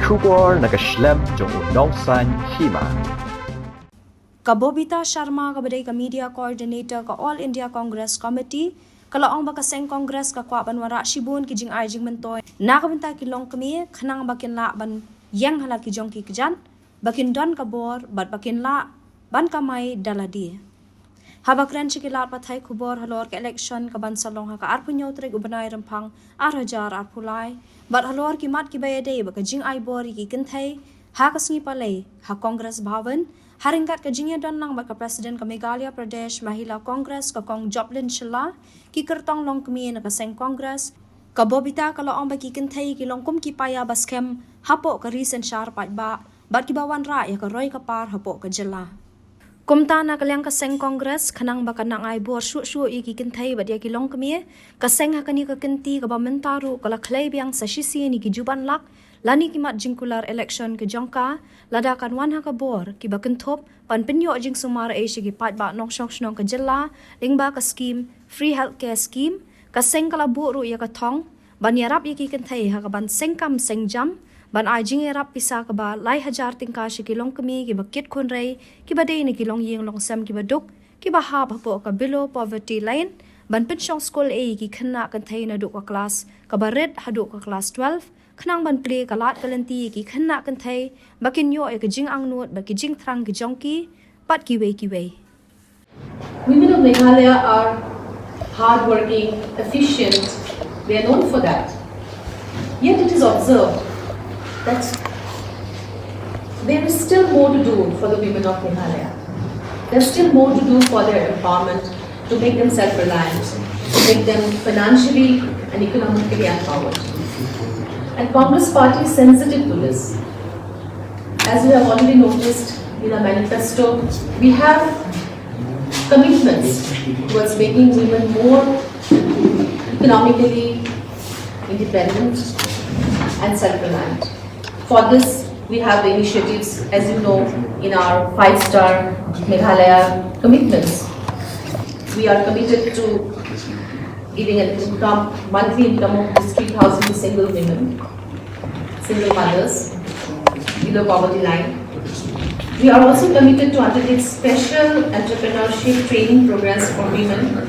Kubor nakaslem jong udongsan Hima. Kabobita Sharma kabadai ka media coordinator ka All India Congress Committee kalaong baka Seng Congress ka kwa banwara shibun ki jing arjing mentoy nakabenta ki long kami khanang bakin la ban yang hala ki jong ki kjan bakin don kabor bat bakin la ban kamai daladi habakran chikilat pathai khubor halor ka election ka ban salong ha ka arpunyo tre ubanai ramphang arhajar arpulai bat halor ki mat ki bayade baka jing ai bori ki Kynthei ha kasngi palai ha Congress bhavan haringkat ka jingya don nang baka President ka Meghalaya Pradesh Mahila Congress ka kong Joplin Shilla ki kertong long kami na ka Seng Congress ka bobita ka laong baki Kynthei ki long kum ki paya baskem hapo ka recent shar pat ba bat ki bawan ra ya ka roy ka par hapo ka jela kumta na kalyang ka Seng Congress khanang baka nang ai bor shu i ki Kynthei bat ya ki long kami ka Seng ha kani ka Kynti ka ba mentaru kala khlei biang sa shisi ni ki juban lak lani ki mat Jingkular election ke jongka Lada kan wan ha ka bor ki ba kenthop pan penyo jing sumar e shi ki pat ba nong shok shnong ka jella lingba ka scheme free healthcare scheme ka Seng kala bu ru ya ka thong ban yarap ya ki Kynthei ha ka ban Seng kam Seng jam ban ai jing yarap pisa ka ba lai hajar tingka shi ki long kami ki ba kit khun rei ki ba dei ni ki long yeng long sam ki ba duk ki ba ha po ka below poverty line ban pension school e ki khna Kynthei na duk ka class ka ba red ha duk ka class 12 khnang ban play kalat kalanti ki khanna Kynthei bakin yo e ka jing angnut ba ki jing thrang ki jongki pat ki wei Women of Meghalaya are hardworking, efficient. They are known for that. Yet it is observed that there is still more to do for the women of Meghalaya. There is still more to do for their empowerment, to make them self-reliant, to make them financially and economically empowered. And Congress Party is sensitive to this. As we have already noticed in our manifesto, we have commitments towards making women more economically independent and self-reliant. For this, we have initiatives, as you know, in our 5-star Meghalaya commitments. We are committed to giving an income, monthly income of 3,000 to single women, single mothers, below poverty line. We are also committed to undertake special entrepreneurship training programs for women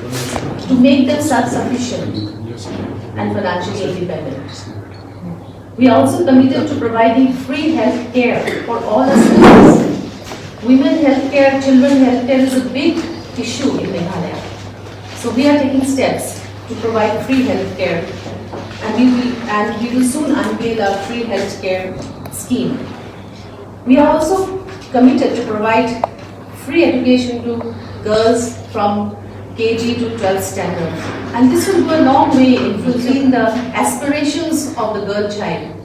to make them self-sufficient and financially independent. We are also committed to providing free health care for all the citizens. Women health care, children health care is a big issue in Meghalaya. So we are taking steps to provide free health care, and we will soon unveil a free health care scheme. We are also committed to provide free education to girls from KG to 12th standard, and this will go a long way in fulfilling the aspirations of the girl child,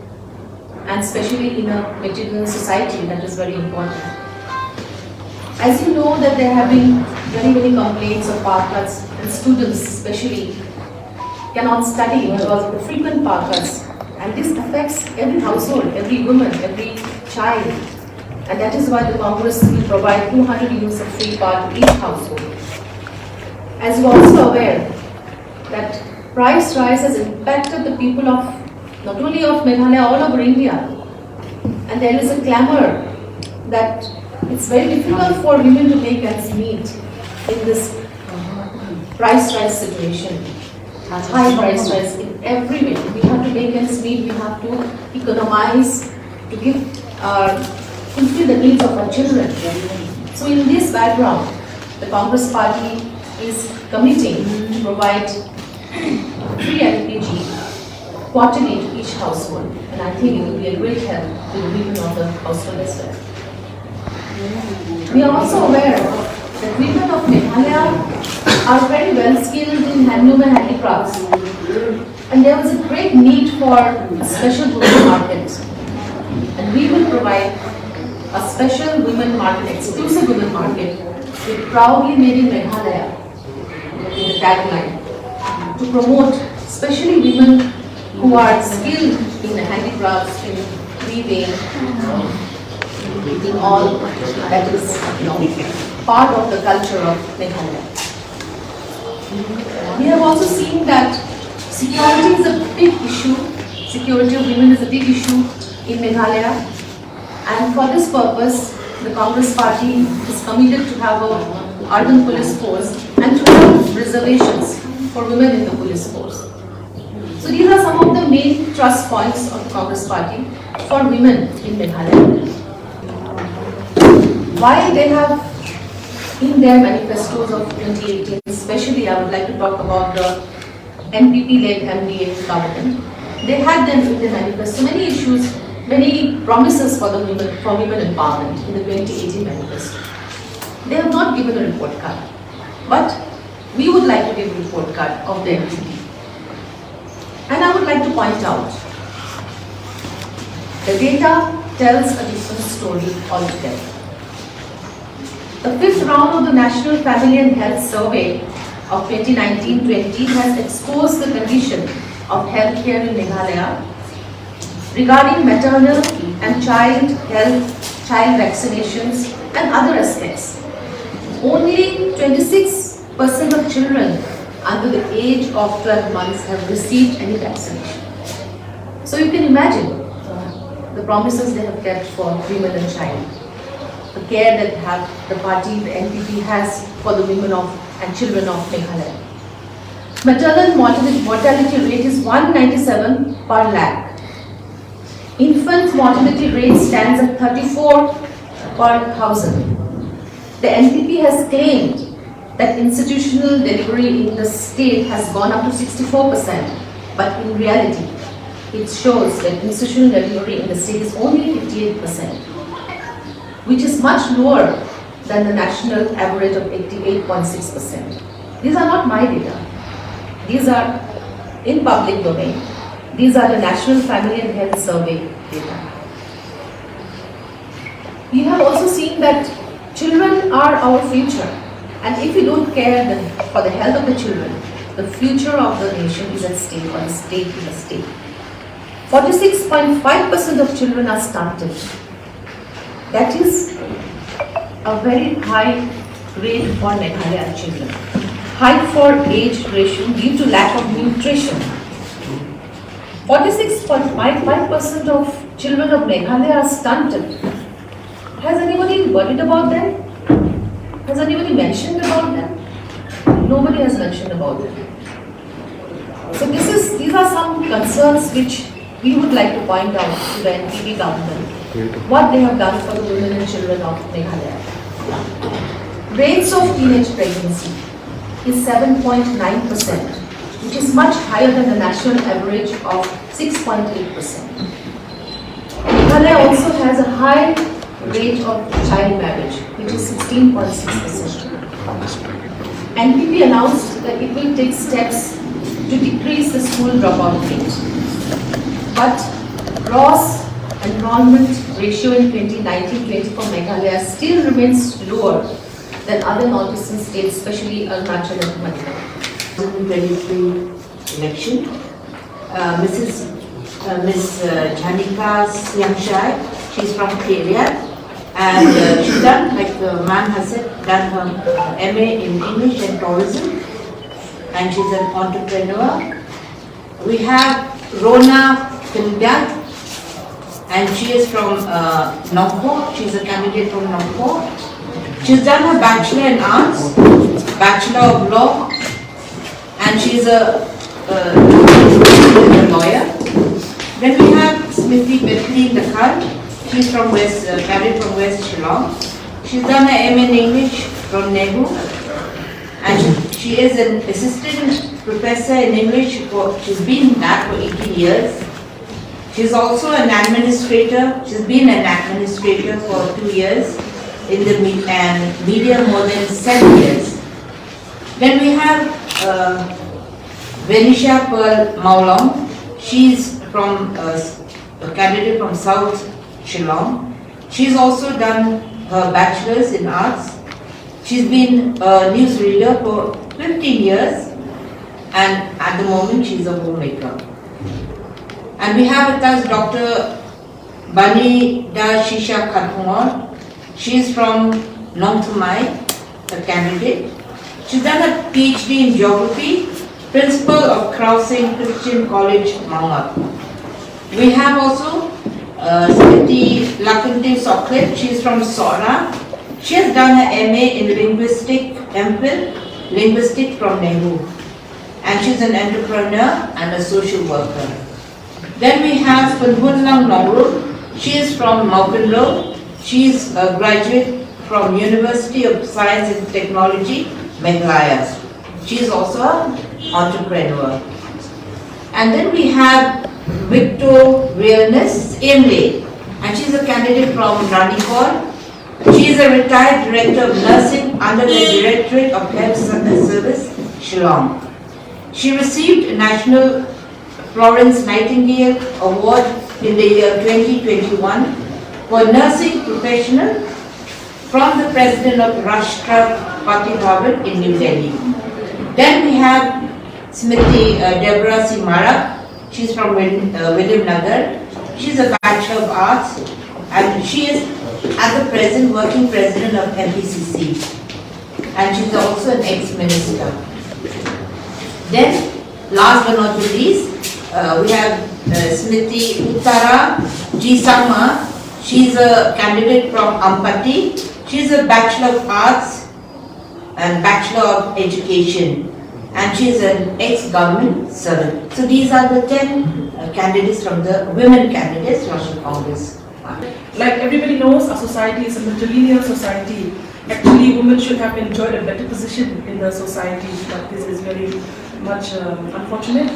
and especially in a material society that is very important. As you know that there have been very many complaints of power cuts, and students especially cannot study because of the frequent power cuts, and this affects every household, every woman, every child, and that is why the Congress will provide 200 units of free power to each household. As you are also aware that price rise has impacted the people of not only of Meghalaya, all over India, and there is a clamor that it's very difficult for women to make ends meet in this price rise situation. High price rise in every way. We have to make ends meet, we have to economize, to give fulfill the needs of our children. So in this background, the Congress Party is committing to provide free LPG quarterly to each household, and I think it will be a great help to the women of the household as well. We are also aware that women of Meghalaya are very well skilled in handloom and handicrafts, and there was a great need for a special women market, and we will provide a special women market, exclusive women market, with proudly made in Meghalaya in the tagline, to promote especially women who are skilled in handicrafts, in weaving, in all that is part of the culture of Meghalaya. We have also seen that security is a big issue. Security of women is a big issue in Meghalaya, and for this purpose, the Congress Party is committed to have a urban police force and to have reservations for women in the police force. So these are some of the main thrust points of the Congress Party for women in Meghalaya. While they have in their manifestos of 2018, especially I would like to talk about the NPP-led MDA government. They had them in their manifesto many issues, many promises for the women, for women empowerment in the 2018 manifesto. They have not given a report card, but we would like to give a report card of the NPP. And I would like to point out, the data tells a different story altogether. The fifth round of the National Family and Health Survey of 2019-20 has exposed the condition of healthcare in Meghalaya regarding maternal and child health, child vaccinations and other aspects. Only 26% of children under the age of 12 months have received any vaccination. So you can imagine the promises they have kept for women and child. The care that the party, the NPP has for the women and children of Meghalaya. Maternal mortality rate is 197 per lakh. Infant mortality rate stands at 34 per thousand. The NPP has claimed that institutional delivery in the state has gone up to 64%, but in reality, it shows that institutional delivery in the state is only 58%. Which is much lower than the national average of 88.6%. These are not my data. These are in public domain. These are the National Family and Health Survey data. We have also seen that children are our future, and if we don't care for the health of the children, the future of the nation is at stake, or the state is at stake. 46.5% of children are stunted. That is a very high rate for Meghalaya children. High for age ratio due to lack of nutrition. 46.55% of children of Meghalaya are stunted. Has anybody worried about them? Has anybody mentioned about them? Nobody has mentioned about them. So these are some concerns which we would like to point out to the NPP government. What they have done for the women and children of Meghalaya. Rates of teenage pregnancy is 7.9%, which is much higher than the national average of 6.8%. Meghalaya also has a high rate of child marriage, which is 16.6%. NPP announced that it will take steps to decrease the school dropout rate. But gross enrollment ratio in 2019-20 for Meghalaya still remains lower than other northeastern states, especially Arunachal and Manipur. 2023 election, Miss Janika Siangshai, she's from Kynthei, and she's done, like the man has said, done her MA in English and tourism, and she's an entrepreneur. We have Rona Kynthei, and she is from Nongpo. She's a candidate from Nongpo. She's done her Bachelor in Arts, Bachelor of Law, and she's a lawyer. Then we have Smriti Bethley Nakar. She's from candidate from West Shillong. She's done her M in English from Nehru, and she is an assistant professor in English. She's been that for 18 years. She's also an administrator. She's been an administrator for 2 years in the media more than 7 years. Then we have Venisha Pearl Maulong. She's from a candidate from South Shillong. She's also done her bachelor's in arts. She's been a newsreader for 15 years, and at the moment she's a homemaker. And we have with us Dr. Bani Da Shisha Khatungor. She's from Nongthamai, a candidate. She's done a PhD in geography, principal of Krau Seng Christian College, Mangap. We have also Smriti Lakunti Soklit, she is from Sora. She has done her MA in MPhil Linguistics from Nehru. And she's an entrepreneur and a social worker. Then we have Punhunlang Nongru. She is from Maukenlo. She is a graduate from University of Science and Technology, Meghalaya. She is also an entrepreneur. And then we have Victor Realness Imle, and she is a candidate from Ranikor. She is a retired director of nursing under the Directorate of Health Service, Shillong. She received a National Florence Nightingale Award in the year 2021 for nursing professional from the President of Rashtrapati Bhavan in New Delhi. Then we have Smriti Deborah Simara. She's from William Nagar. She's a Bachelor of Arts and she is at the present working president of MPCC. And she's also an ex-minister. Then, last but not least, we have Smriti Uttara Jisama. She's a candidate from Ampati. She's a Bachelor of Arts and Bachelor of Education. And she's an ex-government servant. So these are the 10 candidates from the women candidates, National Congress. Like everybody knows, our society is a matrilineal society. Actually, women should have enjoyed a better position in the society, but this is very much unfortunate.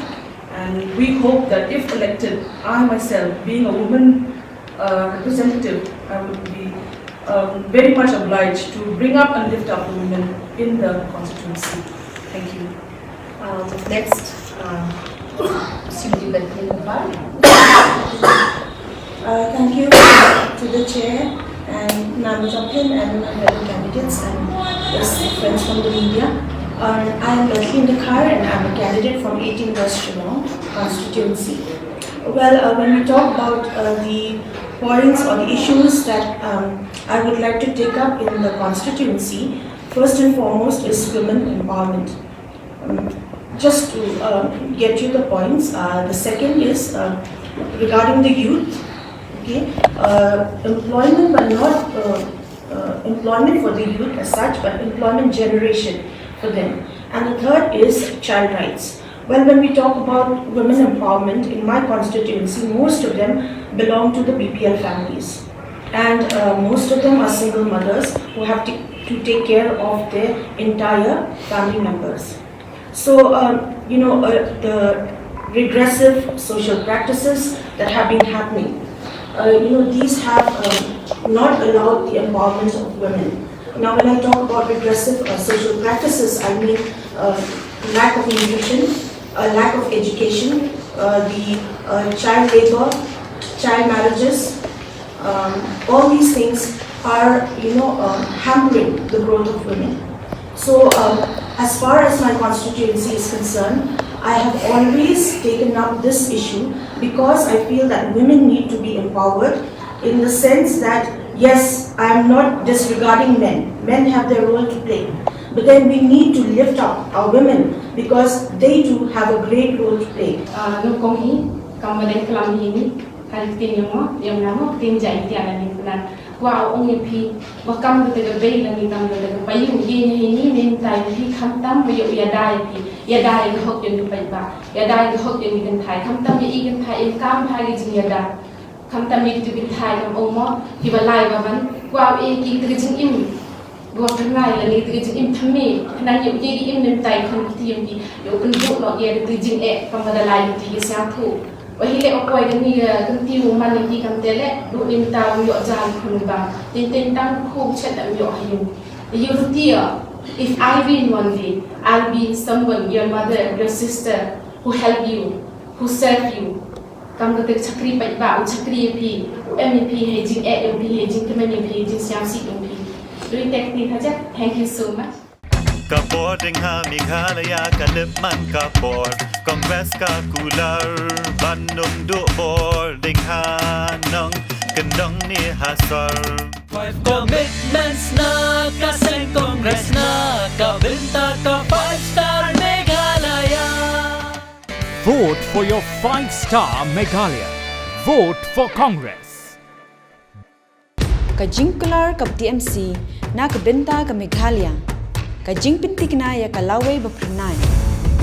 And we hope that if elected, I myself, being a woman representative, I would be very much obliged to bring up and lift up the women in the constituency. Thank you. Next, Sri Kular. Thank you to the chair and members of him and my fellow candidates and yes, friends from the media. I am Kynthei and I am a candidate from 18 West Shillong constituency. Well, when we talk about the points or the issues that I would like to take up in the constituency, first and foremost is women empowerment. Just to get you the points, the second is regarding the youth. Okay, employment, but not employment for the youth as such, but employment generation for them. And the third is child rights. Well, when we talk about women empowerment in my constituency, most of them belong to the BPL families. And most of them are single mothers who have to take care of their entire family members. So, the regressive social practices that have been happening, these have not allowed the empowerment of women. Now, when I talk about regressive social practices, I mean lack of nutrition, lack of education, the child labor, child marriages, all these things are, hampering the growth of women. So, as far as my constituency is concerned, I have always taken up this issue because I feel that women need to be empowered in the sense that, yes, I am not disregarding men. Men have their role to play. But then we need to lift up our women because they too have a great role to play. Wow, only P. What come to the bay and come to the Bayou, Yin, time, he come down with your die, Yadai, the hook in the paper, Yadai, the hook in the tie, come down, you can tie in come package in Yada, come down to be tied of Omo, he will lie of one, wow, eating him. Go to lie and it's in to me, and then you get in the tie, come to you open book not yet the teaching it from the line to his too. Và hi lệ ở quay cái này cái tiêu man đi cầm tele đủ niềm tao nhọ giang khung ba tin tin tăng khung chết đã nhọ hiu you dear if I win one day I'll be someone your mother your sister who help you who serve you cầm cái việc chakri bạch bảo chakri pi MEP hay jing MP hay jing cái MP jing xiao si MP doing technique ha thank you so much Kapor dingha Meghalaya kalipman kapor Congress ka Kular Bandung du bor dingha nong kendong ni hasar Five commitments na ka Seng Congress na kabinta ka 5-star Meghalaya. Vote for your 5-star Meghalaya. Vote for Congress. ka Jingkular ka TMC na ka benta ka Meghalaya ka Jingpintikna ya ka Laway bapranay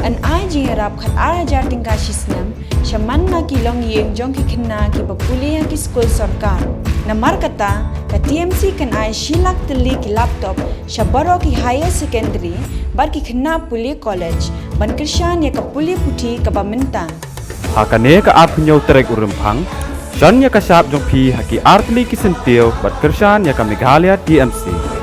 an ai jingarap khat ara jarting ka shisnam shaman na kilong yeng jong ki khinna ki bapuliya ki school sarkar na markata ka TMC kan ai shilak tali ki laptop shabaro ki higher secondary bar ki khinna puli college ban krishan ya ka puli puthi ka baminta hakane ka apnyo trek urumphang John ya kasap jong pi haki artli ki sentio bat kershan ya ka Meghalaya TMC